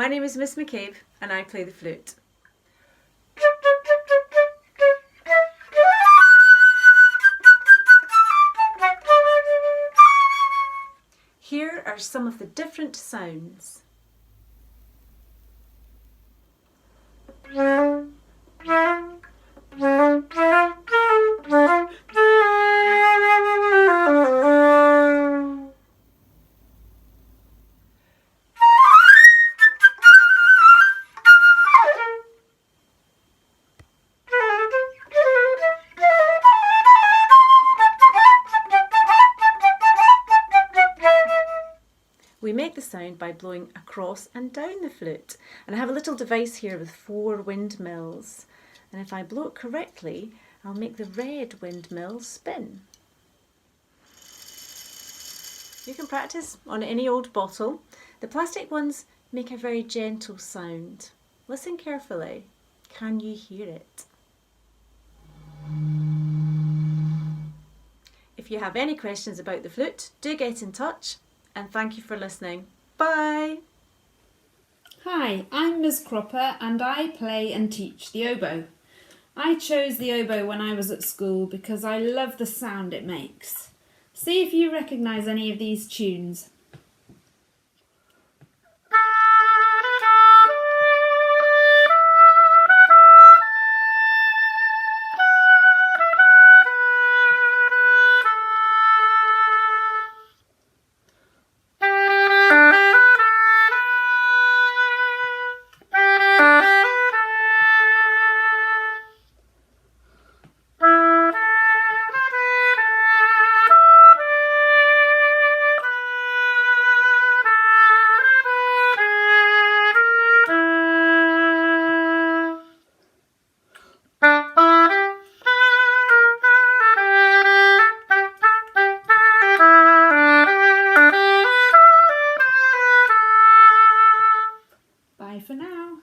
My name is Miss McCabe and I play the flute. Here are some of the different sounds. We make the sound by blowing across and down the flute. And I have a little device here with 4 windmills. And if I blow it correctly, I'll make the red windmill spin. You can practice on any old bottle. The plastic ones make a very gentle sound. Listen carefully. Can you hear it? If you have any questions about the flute, do get in touch. And thank you for listening. Bye! Hi, I'm Ms. Cropper and I play and teach the oboe. I chose the oboe when I was at school because I love the sound it makes. See if you recognise any of these tunes. For now.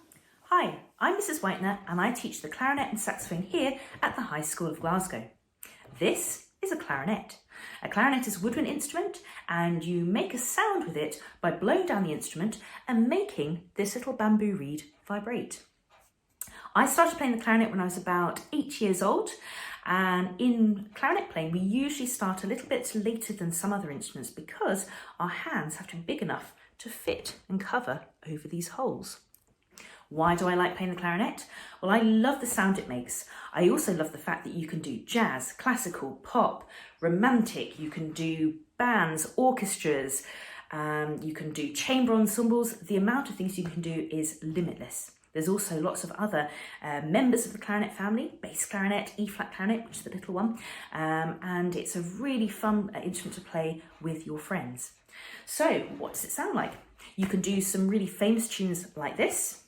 Hi, I'm Mrs. Whitener and I teach the clarinet and saxophone here at the High School of Glasgow. This is a clarinet. A clarinet is a woodwind instrument and you make a sound with it by blowing down the instrument and making this little bamboo reed vibrate. I started playing the clarinet when I was about 8 years old, and in clarinet playing we usually start a little bit later than some other instruments because our hands have to be big enough to fit and cover over these holes. Why do I like playing the clarinet? Well, I love the sound it makes. I also love the fact that you can do jazz, classical, pop, romantic, you can do bands, orchestras, you can do chamber ensembles. The amount of things you can do is limitless. There's also lots of other members of the clarinet family, bass clarinet, E-flat clarinet, which is the little one, and it's a really fun instrument to play with your friends. So what does it sound like? You can do some really famous tunes like this.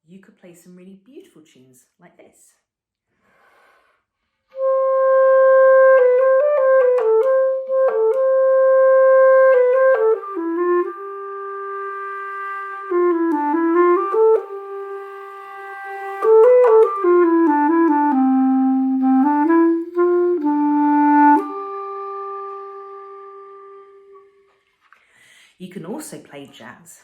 You could play some really beautiful tunes like this. You can also play jazz.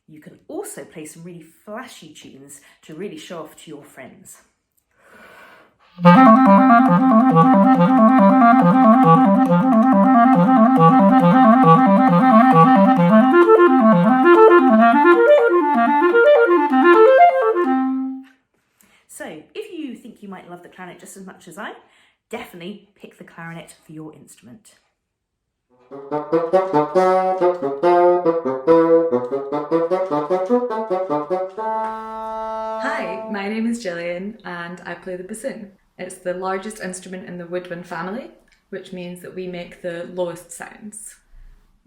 You can also play some really flashy tunes to really show off to your friends. So, if you think you might love the clarinet just as much as I, definitely pick the clarinet for your instrument. Hi, my name is Gillian and I play the bassoon. It's the largest instrument in the woodwind family, which means that we make the lowest sounds.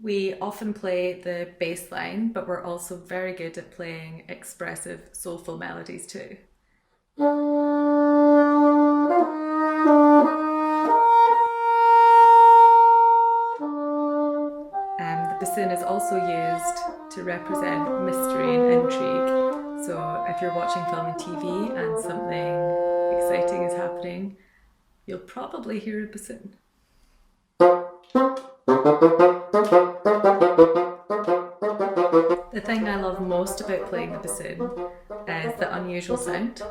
We often play the bass line, but we're also very good at playing expressive, soulful melodies too. bassoon is also used to represent mystery and intrigue. So if you're watching film and TV and something exciting is happening, you'll probably hear a bassoon. The thing I love most about playing the bassoon is the unusual sound,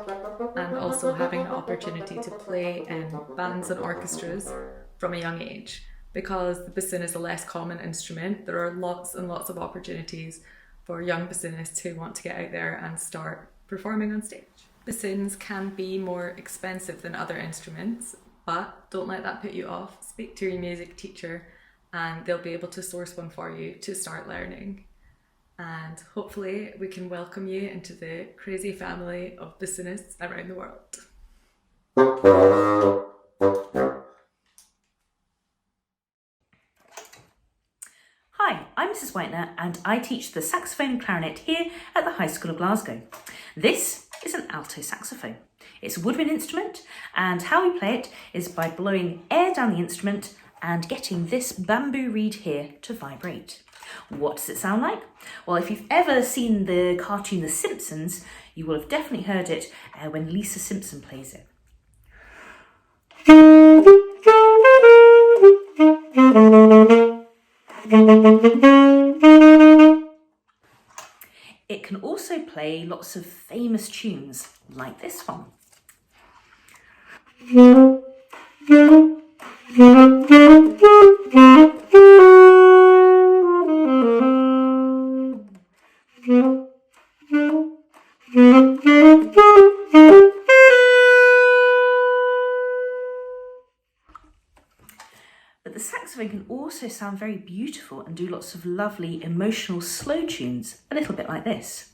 and also having the opportunity to play in bands and orchestras from a young age. Because the bassoon is a less common instrument, there are lots and lots of opportunities for young bassoonists who want to get out there and start performing on stage. Bassoons can be more expensive than other instruments, but don't let that put you off. Speak to your music teacher and they'll be able to source one for you to start learning. And hopefully we can welcome you into the crazy family of bassoonists around the world. Hi, I'm Mrs. Whitener and I teach the saxophone and clarinet here at the High School of Glasgow. This is an alto saxophone. It's a woodwind instrument, and how we play it is by blowing air down the instrument and getting this bamboo reed here to vibrate. What does it sound like? Well, if you've ever seen the cartoon The Simpsons, you will have definitely heard it when Lisa Simpson plays it. It can also play lots of famous tunes like this one. But the saxophone can also sound very beautiful and do lots of lovely emotional slow tunes, a little bit like this.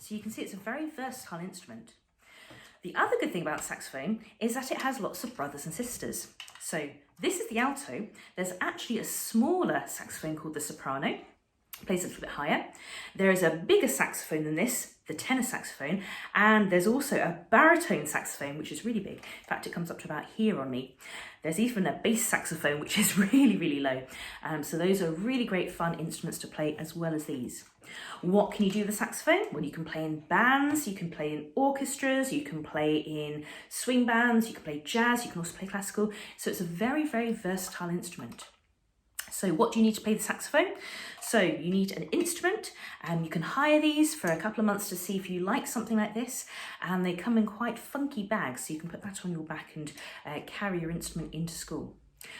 So you can see it's a very versatile instrument. The other good thing about saxophone is that it has lots of brothers and sisters. So this is the alto. There's actually a smaller saxophone called the soprano, plays a little bit higher. There is a bigger saxophone than this, the tenor saxophone, and there's also a baritone saxophone, which is really big. In fact, it comes up to about here on me. There's even a bass saxophone, which is really, really low. So those are really great fun instruments to play as well as these. What can you do with the saxophone? Well, you can play in bands, you can play in orchestras, you can play in swing bands, you can play jazz, you can also play classical. So it's a very, very versatile instrument. So what do you need to play the saxophone? So you need an instrument, and you can hire these for a couple of months to see if you like something like this. And they come in quite funky bags, so you can put that on your back and carry your instrument into school.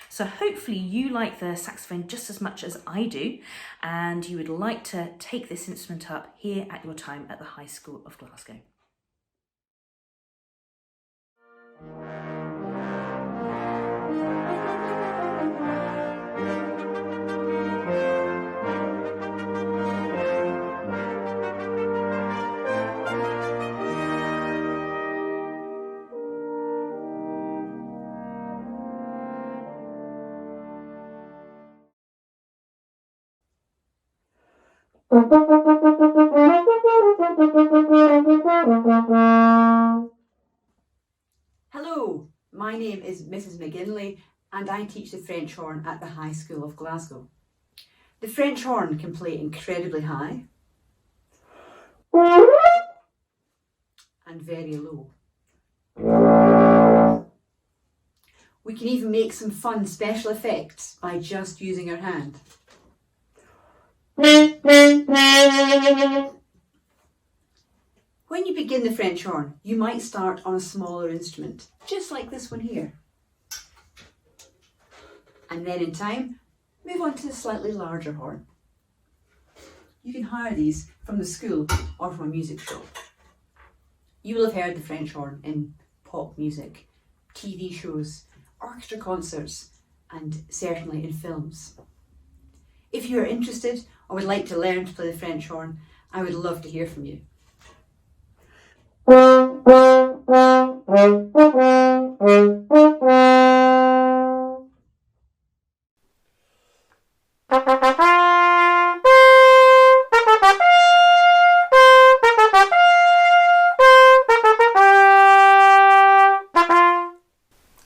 So hopefully you like the saxophone just as much as I do, and you would like to take this instrument up here at your time at the High School of Glasgow. Hello, my name is Mrs. McGinley and I teach the French horn at the High School of Glasgow. The French horn can play incredibly high and very low. We can even make some fun special effects by just using our hand. When you begin the French horn, you might start on a smaller instrument, just like this one here. and then in time, move on to the slightly larger horn. You can hire these from the school or from a music shop. You will have heard the French horn in pop music, TV shows, orchestra concerts, and certainly in films. If you are interested or would like to learn to play the French horn, I would love to hear from you.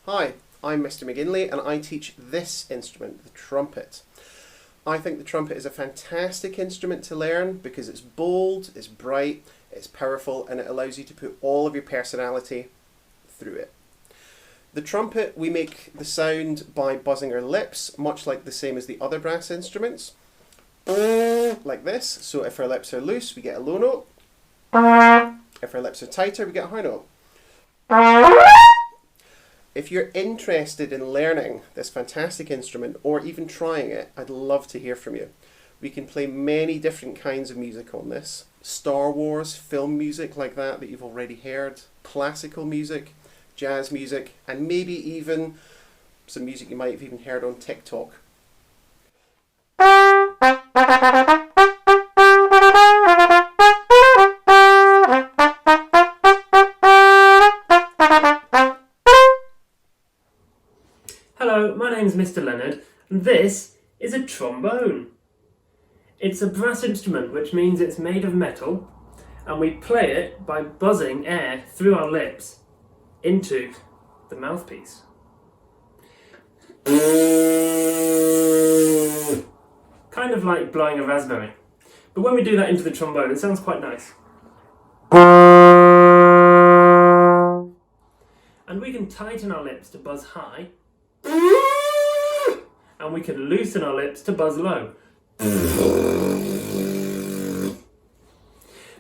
Hi, I'm Mr. McGinley and I teach this instrument, the trumpet. I think the trumpet is a fantastic instrument to learn because it's bold, it's bright, it's powerful, and it allows you to put all of your personality through it. The trumpet, we make the sound by buzzing our lips, much like the same as the other brass instruments. Like this. So if our lips are loose, we get a low note. If our lips are tighter, we get a high note. If you're interested in learning this fantastic instrument or even trying it, I'd love to hear from you. We can play many different kinds of music on this. Star Wars, film music like that you've already heard, classical music, jazz music, and maybe even some music you might have even heard on TikTok. Hello, my name's Mr. Leonard, and this is a trombone. It's a brass instrument, which means it's made of metal, and we play it by buzzing air through our lips into the mouthpiece. Kind of like blowing a raspberry. But when we do that into the trombone, it sounds quite nice. And we can tighten our lips to buzz high, and we can loosen our lips to buzz low.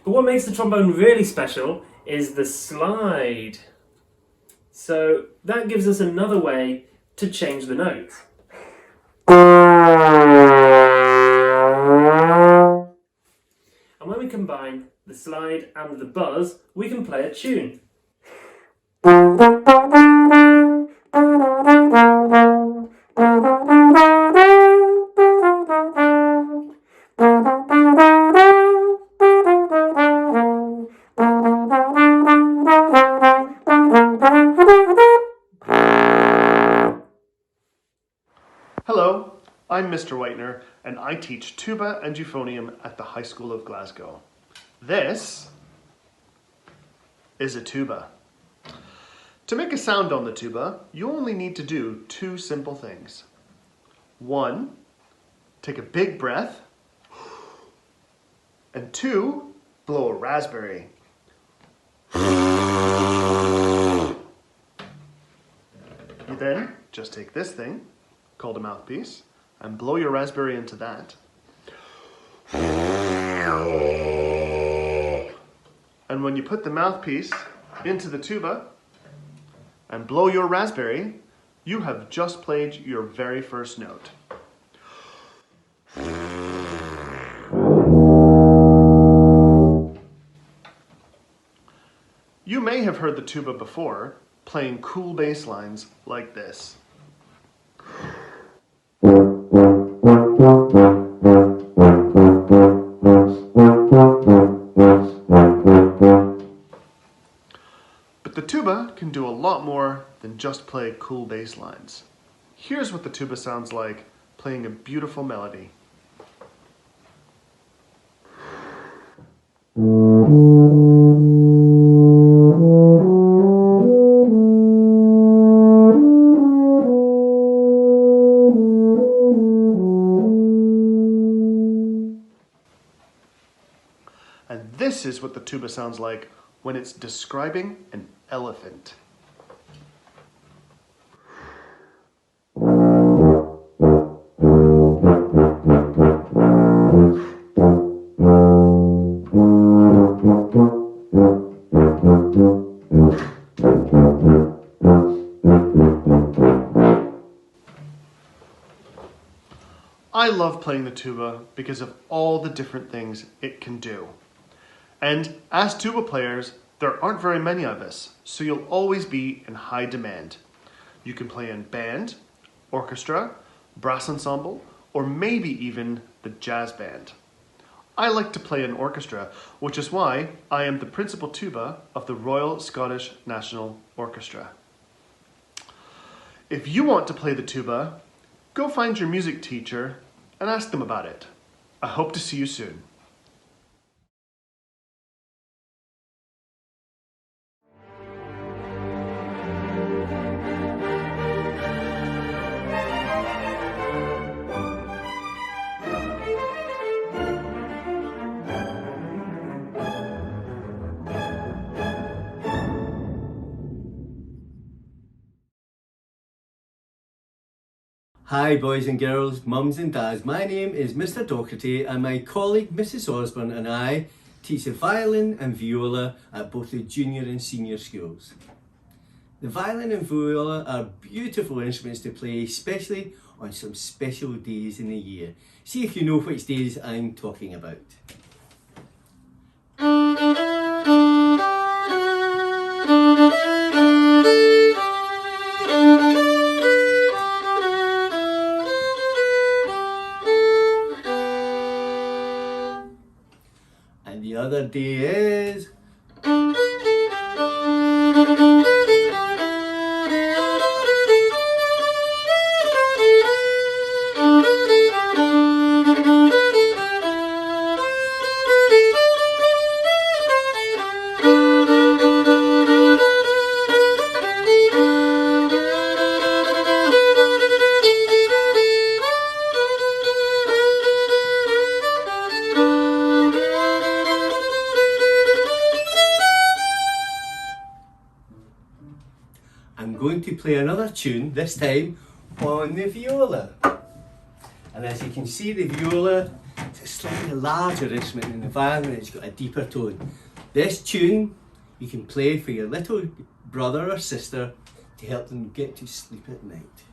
But what makes the trombone really special is the slide. So that gives us another way to change the notes. And when we combine the slide and the buzz, we can play a tune. Hello, I'm Mr. Whitener and I teach tuba and euphonium at the High School of Glasgow. This is a tuba. To make a sound on the tuba, you only need to do two simple things. One, take a big breath, and two, blow a raspberry. You then just take this thing, called a mouthpiece, and blow your raspberry into that. And when you put the mouthpiece into the tuba and blow your raspberry, you have just played your very first note. You may have heard the tuba before, playing cool bass lines like this. But the tuba can do a lot more than just play cool bass lines. Here's what the tuba sounds like playing a beautiful melody. And this is what the tuba sounds like when it's describing an elephant. playing the tuba because of all the different things it can do. And as tuba players, there aren't very many of us, so you'll always be in high demand. You can play in band, orchestra, brass ensemble, or maybe even the jazz band. I like to play in orchestra, which is why I am the principal tuba of the Royal Scottish National Orchestra. If you want to play the tuba, go find your music teacher and ask them about it. I hope to see you soon. Hi boys and girls, mums and dads, my name is Mr Docherty and my colleague Mrs Osborne and I teach the violin and viola at both the junior and senior schools. The violin and viola are beautiful instruments to play, especially on some special days in the year. See if you know which days I'm talking about. And the other day is... I'm going to play another tune, this time on the viola. And as you can see, the viola is a slightly larger instrument than the violin, it's got a deeper tone. This tune you can play for your little brother or sister to help them get to sleep at night.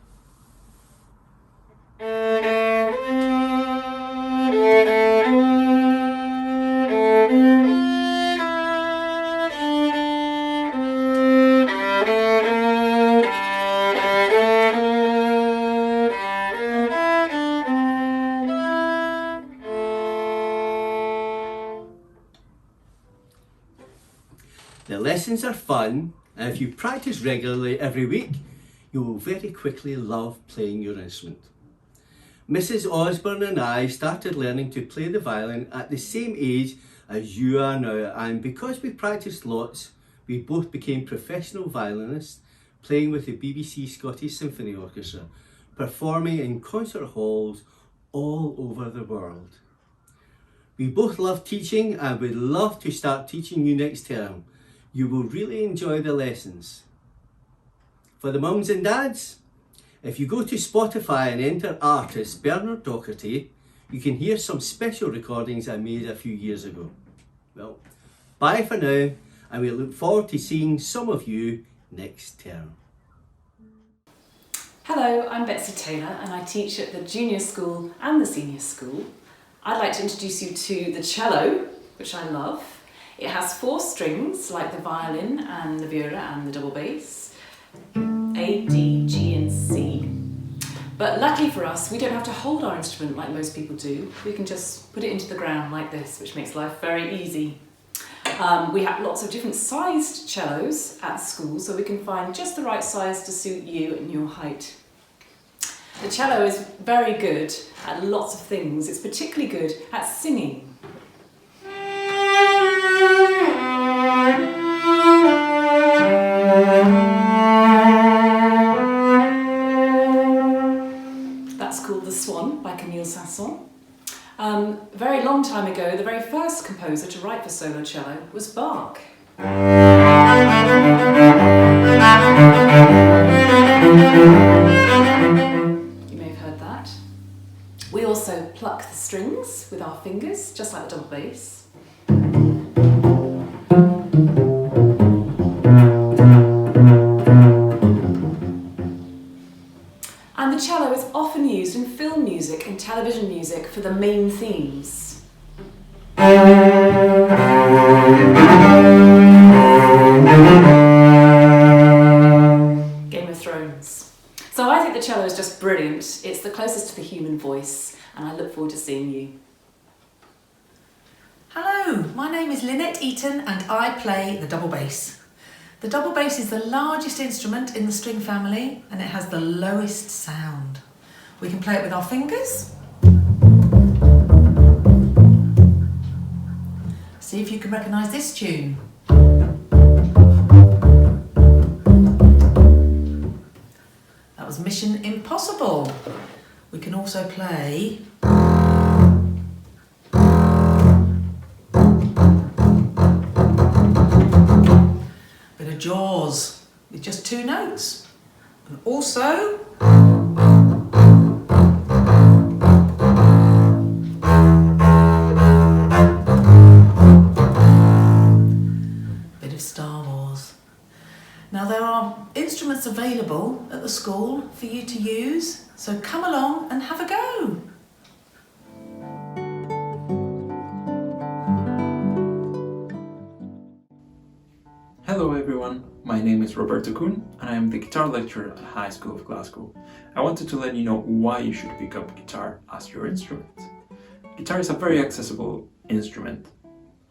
The lessons are fun, and if you practice regularly every week, you will very quickly love playing your instrument. Mrs Osborne and I started learning to play the violin at the same age as you are now, and because we practiced lots, we both became professional violinists, playing with the BBC Scottish Symphony Orchestra, performing in concert halls all over the world. We both love teaching and would love to start teaching you next term. You will really enjoy the lessons. For the mums and dads, if you go to Spotify and enter artist Bernard Docherty, you can hear some special recordings I made a few years ago. Well, bye for now, and we look forward to seeing some of you next term. Hello, I'm Betsy Taylor and I teach at the junior school and the senior school. I'd like to introduce you to the cello, which I love. It has 4 strings, like the violin and the viola and the double bass, A, D, G and C. But luckily for us, we don't have to hold our instrument like most people do. We can just put it into the ground like this, which makes life very easy. We have lots of different sized cellos at school, so we can find just the right size to suit you and your height. The cello is very good at lots of things. It's particularly good at singing. That's called The Swan by Camille Saint-Saëns. Very long time ago, the very first composer to write for solo cello was Bach. You may have heard that. We also pluck the strings with our fingers, just like the double bass. And the cello is often used in film music and television music for the main themes. Game of Thrones. So I think the cello is just brilliant. It's the closest to the human voice, and I look forward to seeing you. Hello, my name is Lynette Eaton and I play the double bass. The double bass is the largest instrument in the string family and it has the lowest sound. We can play it with our fingers. See if you can recognise this tune. That was Mission Impossible. We can also play Jaws with just 2 notes, and also bit of Star Wars. Now there are instruments available at the school for you to use, so come along and have a go. Hello everyone, my name is Roberto Kuhn and I am the guitar lecturer at the High School of Glasgow. I wanted to let you know why you should pick up guitar as your instrument. Guitar is a very accessible instrument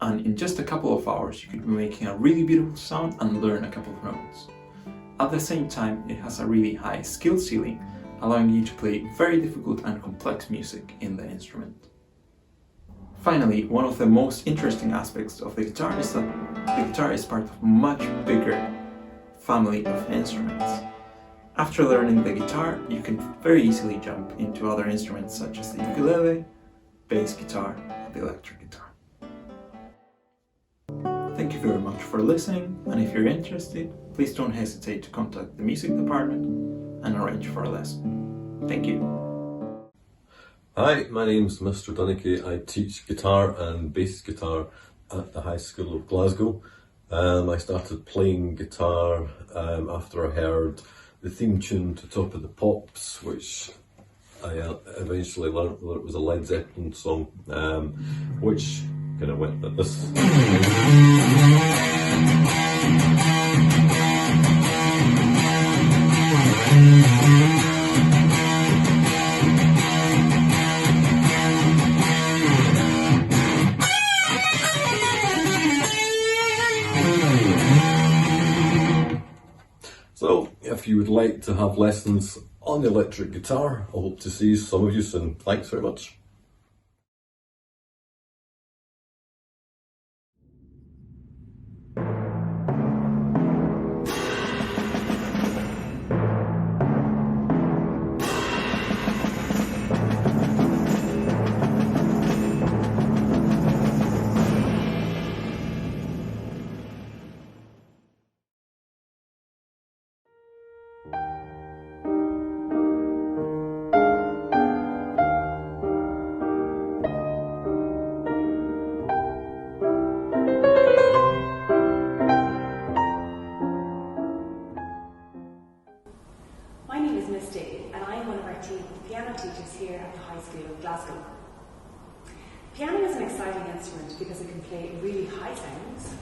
and in just a couple of hours you could be making a really beautiful sound and learn a couple of notes. At the same time, it has a really high skill ceiling, allowing you to play very difficult and complex music in the instrument. Finally, one of the most interesting aspects of the guitar is that the guitar is part of a much bigger family of instruments. After learning the guitar, you can very easily jump into other instruments such as the ukulele, bass guitar, and the electric guitar. Thank you very much for listening, and if you're interested, please don't hesitate to contact the music department and arrange for a lesson. Thank you. Hi, my name's Mr. Dunicky. I teach guitar and bass guitar at the High School of Glasgow. I started playing guitar after I heard the theme tune to Top of the Pops, which I eventually learned that it was a Led Zeppelin song, which kind of went like this. So, if you would like to have lessons on the electric guitar, I hope to see some of you soon. Thanks very much. My name is Misty and I am one of our team of piano teachers here at the High School of Glasgow. Piano is an exciting instrument because it can play really high sounds,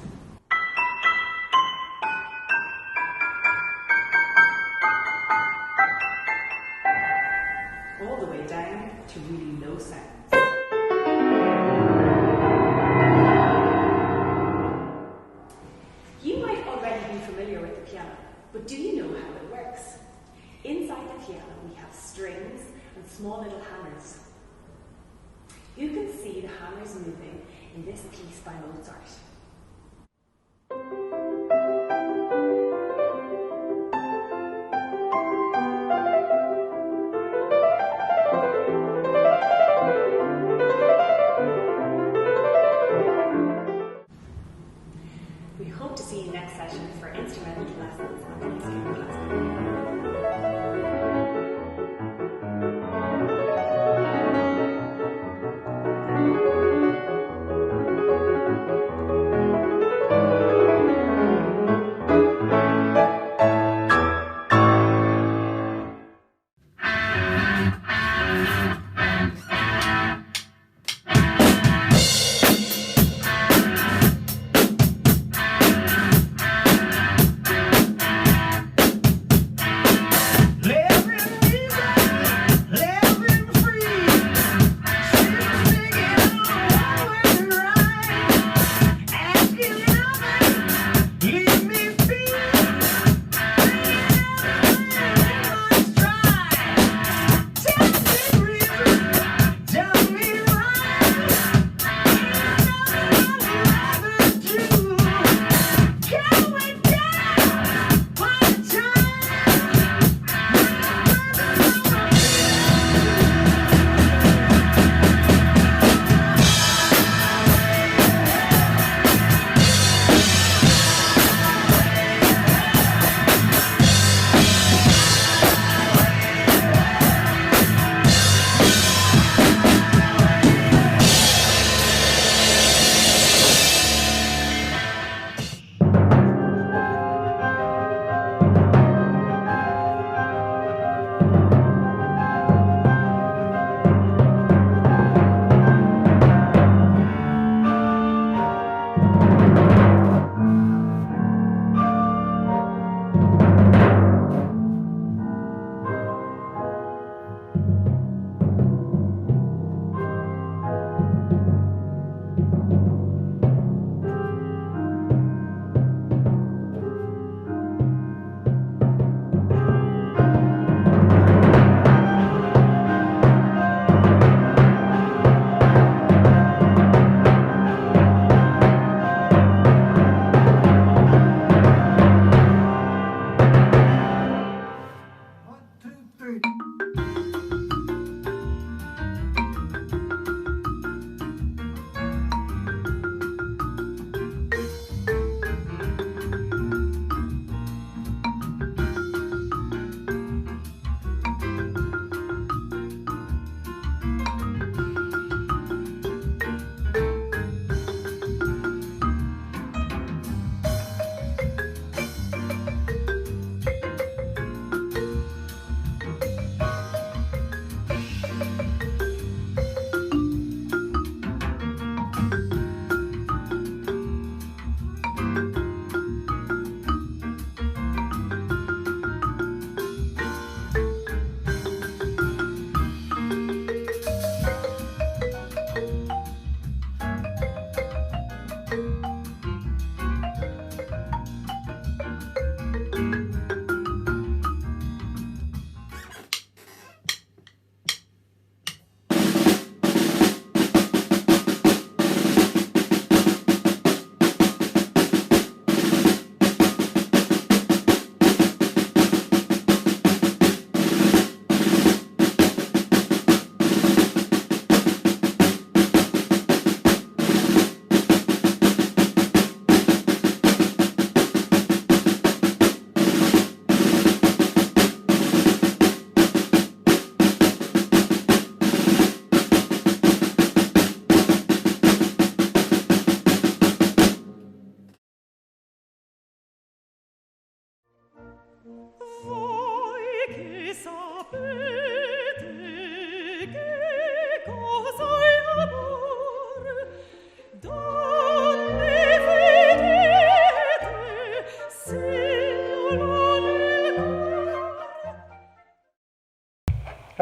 all the way down to really low sounds. You might already be familiar with the piano, but do you know how it works? Inside the piano we have strings and small little hammers. You can see the hammers moving in this piece by Mozart. We hope to see you next session for instrumental lessons on the High School of Glasgow.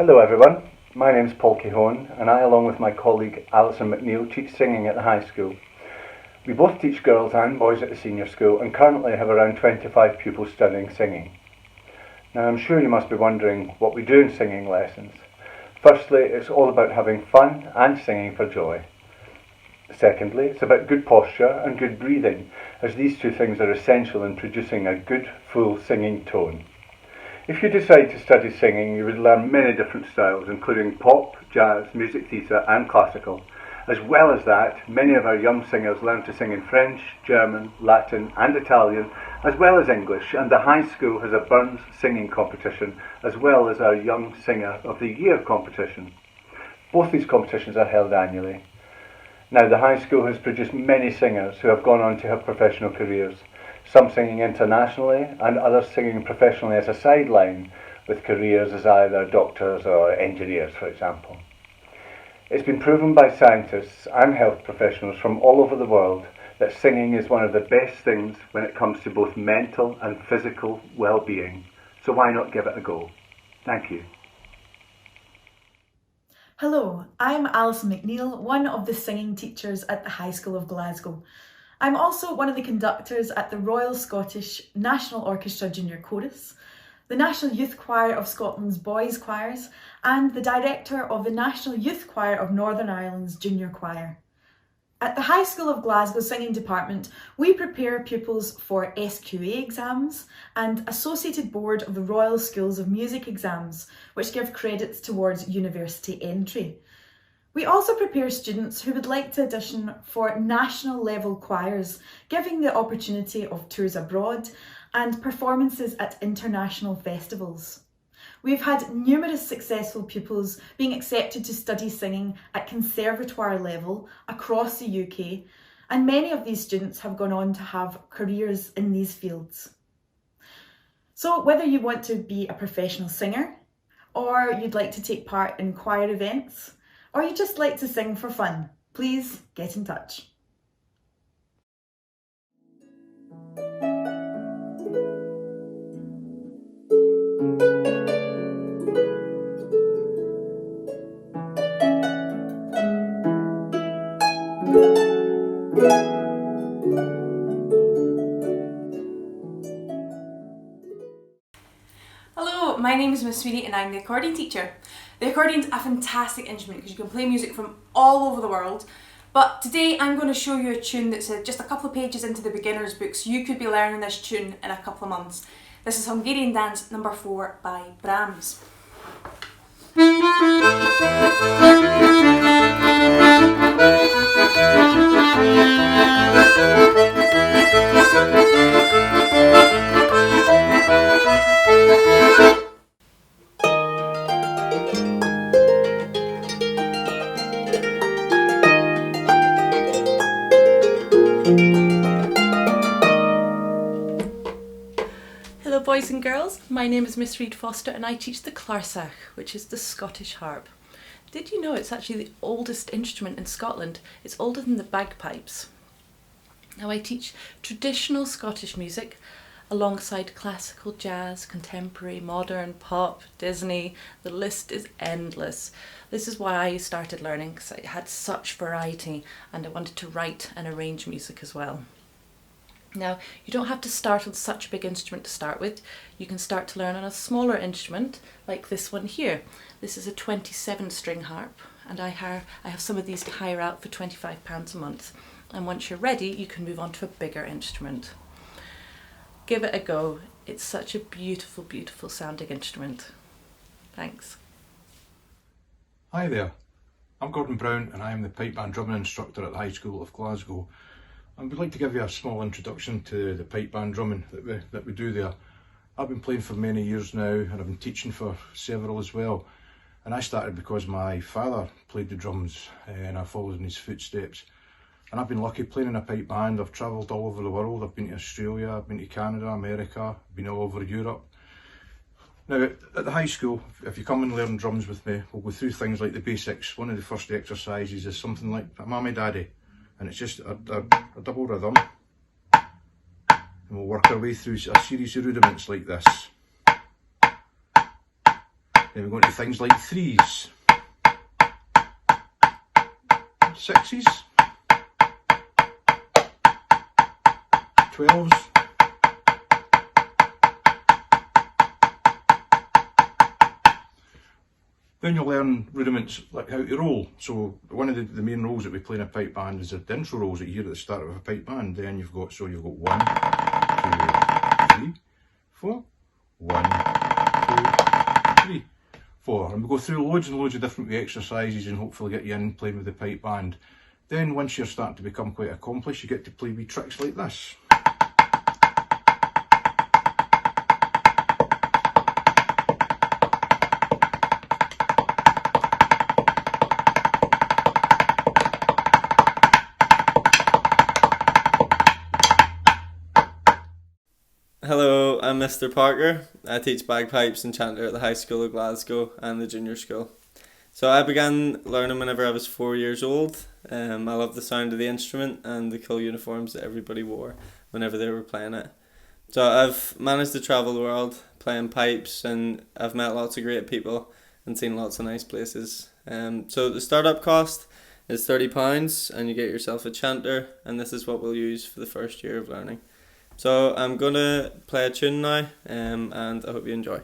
Hello everyone, my name is Paul Cahoon and I, along with my colleague Alison McNeil, teach singing at the high school. We both teach girls and boys at the senior school and currently have around 25 pupils studying singing. Now I'm sure you must be wondering what we do in singing lessons. Firstly, it's all about having fun and singing for joy. Secondly, it's about good posture and good breathing, as these two things are essential in producing a good, full singing tone. If you decide to study singing, you would learn many different styles, including pop, jazz, music theatre and classical. As well as that, many of our young singers learn to sing in French, German, Latin and Italian, as well as English, and the high school has a Burns singing competition, as well as our Young Singer of the Year competition. Both these competitions are held annually. Now, the high school has produced many singers who have gone on to have professional careers, some singing internationally and others singing professionally as a sideline, with careers as either doctors or engineers, for example. It's been proven by scientists and health professionals from all over the world that singing is one of the best things when it comes to both mental and physical well-being. So why not give it a go? Thank you. Hello, I'm Alison McNeil, one of the singing teachers at the High School of Glasgow. I'm also one of the conductors at the Royal Scottish National Orchestra Junior Chorus, the National Youth Choir of Scotland's Boys Choirs, and the director of the National Youth Choir of Northern Ireland's Junior Choir. At the High School of Glasgow Singing Department, we prepare pupils for SQA exams and Associated Board of the Royal Schools of Music exams, which give credits towards university entry. We also prepare students who would like to audition for national level choirs, giving the opportunity of tours abroad and performances at international festivals. We've had numerous successful pupils being accepted to study singing at conservatoire level across the UK, and many of these students have gone on to have careers in these fields. So whether you want to be a professional singer, or you'd like to take part in choir events, or you just like to sing for fun, please get in touch. Hello, my name is Miss Sweeney and I'm the accordion teacher. The accordion is a fantastic instrument because you can play music from all over the world, but today I'm going to show you a tune that's just a couple of pages into the beginner's book, so you could be learning this tune in a couple of months. This is Hungarian Dance number 4 by Brahms. Hello boys and girls, my name is Miss Reid Foster and I teach the clarsach, which is the Scottish harp. Did you know it's actually the oldest instrument in Scotland? It's older than the bagpipes. Now I teach traditional Scottish music alongside classical, jazz, contemporary, modern, pop, Disney. The list is endless. This is why I started learning, because I had such variety and I wanted to write and arrange music as well. Now, you don't have to start on such a big instrument to start with. You can start to learn on a smaller instrument like this one here. This is a 27-string harp, and I have some of these to hire out for £25 a month. And once you're ready, you can move on to a bigger instrument. Give it a go. It's such a beautiful, beautiful sounding instrument. Thanks. Hi there, I'm Gordon Brown and I am the pipe band drumming instructor at the High School of Glasgow. I would like to give you a small introduction to the pipe band drumming that we do there. I've been playing for many years now and I've been teaching for several as well. And I started because my father played the drums and I followed in his footsteps. And I've been lucky playing in a pipe band. I've travelled all over the world. I've been to Australia, I've been to Canada, America, I've been all over Europe. Now at the high school, if you come and learn drums with me, we'll go through things like the basics. One of the first exercises is something like Mammy Daddy. And it's just a double rhythm, and we'll work our way through a series of rudiments like this. Then we go into things like 3s, 6s, 12s, then you'll learn rudiments like how to roll. So one of the main rolls that we play in a pipe band is the intro rolls that you hear at the start of a pipe band. Then you've got 1, 2, 3, 4, 1, 2, 3, 4. And we go through loads and loads of different exercises and hopefully get you in playing with the pipe band. Then once you're starting to become quite accomplished, you get to play wee tricks like this. Hello, I'm Mr. Parker. I teach bagpipes and chanter at the High School of Glasgow and the Junior School. So I began learning whenever I was 4 years old. I loved the sound of the instrument and the cool uniforms that everybody wore whenever they were playing it. So I've managed to travel the world playing pipes, and I've met lots of great people and seen lots of nice places. So the startup cost is £30 and you get yourself a chanter, and this is what we'll use for the first year of learning. So I'm going to play a tune now, and I hope you enjoy.